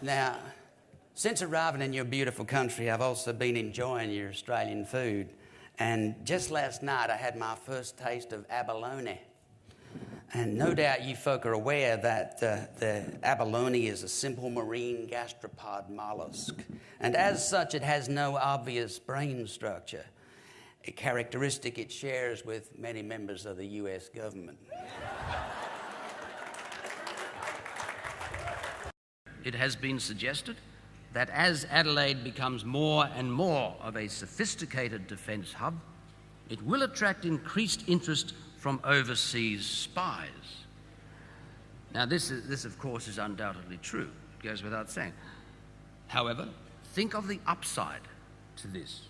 Now, since arriving in your beautiful country, I've also been enjoying your Australian food. And just last night, I had my first taste of abalone. And no doubt you folk are aware that the abalone is a simple marine gastropod mollusk. And as such, it has no obvious brain structure, a characteristic it shares with many members of the US government. It has been suggested that as Adelaide becomes more and more of a sophisticated defence hub, it will attract increased interest from overseas spies. Now, this of course, is undoubtedly true. It goes without saying. However, think of the upside to this.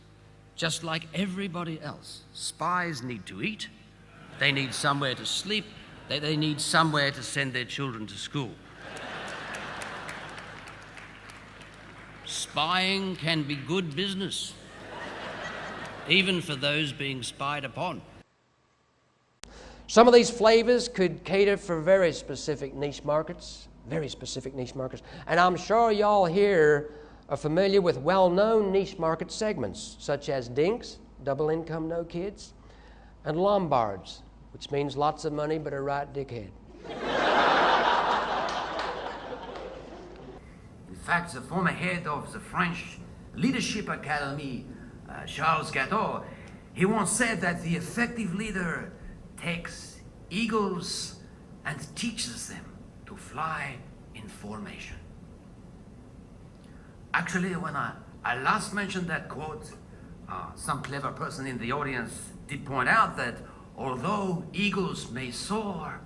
Just like everybody else, spies need to eat, they need somewhere to sleep, they need somewhere to send their children to school. Spying can be good business, even for those being spied upon. Some of these flavors could cater for very specific niche markets. And I'm sure y'all here are familiar with well-known niche market segments, such as dinks, double income, no kids, and lombards, which means lots of money but a right dickhead. In fact, the former head of the French Leadership Academy, Charles Gateau, he once said that the effective leader takes eagles and teaches them to fly in formation. Actually, when I last mentioned that quote, some clever person in the audience did point out that although eagles may soar,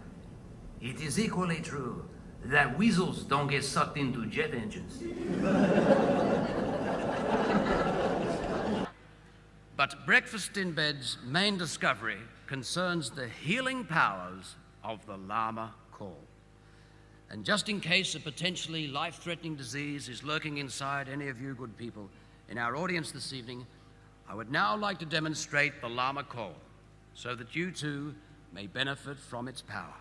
it is equally true that weasels don't get sucked into jet engines. But Breakfast in Bed's main discovery concerns the healing powers of the llama call. And just in case a potentially life-threatening disease is lurking inside any of you good people in our audience this evening, I would now like to demonstrate the llama call so that you too may benefit from its power.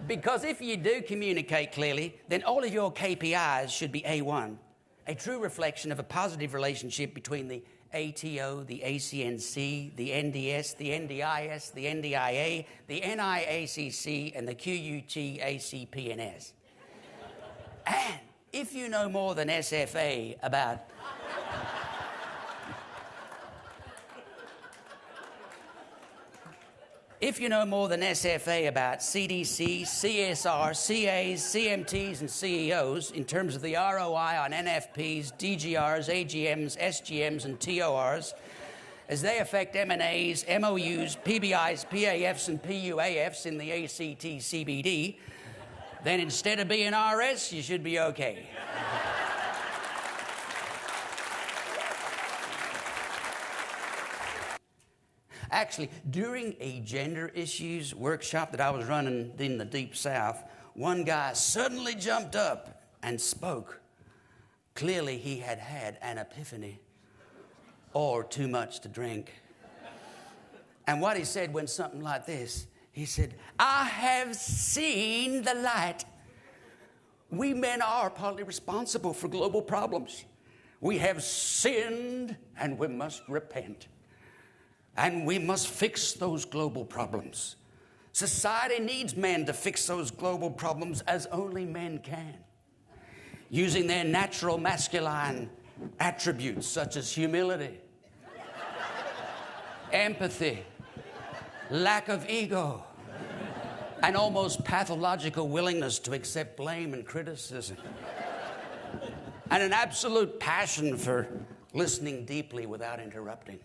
Because if you do communicate clearly, then all of your KPIs should be A1, a true reflection of a positive relationship between the ATO, the ACNC, the NDS, the NDIS, the NDIA, the NIACC, and the QUT-ACPNS. And if you know more than SFA about CDC, CSR, CAs, CMTs, and CEOs in terms of the ROI on NFPs, DGRs, AGMs, SGMs, and TORs, as they affect M&As, MOUs, PBIs, PAFs, and PUAFs in the ACT CBD, then instead of being RS, you should be okay. Actually, during a gender issues workshop that I was running in the Deep South, one guy suddenly jumped up and spoke. Clearly, he had had an epiphany or too much to drink. And what he said went something like this. He said, "I have seen the light. We men are partly responsible for global problems. We have sinned and we must repent. And we must fix those global problems. Society needs men to fix those global problems as only men can, using their natural masculine attributes such as humility, empathy, lack of ego, and almost pathological willingness to accept blame and criticism, and an absolute passion for listening deeply without interrupting.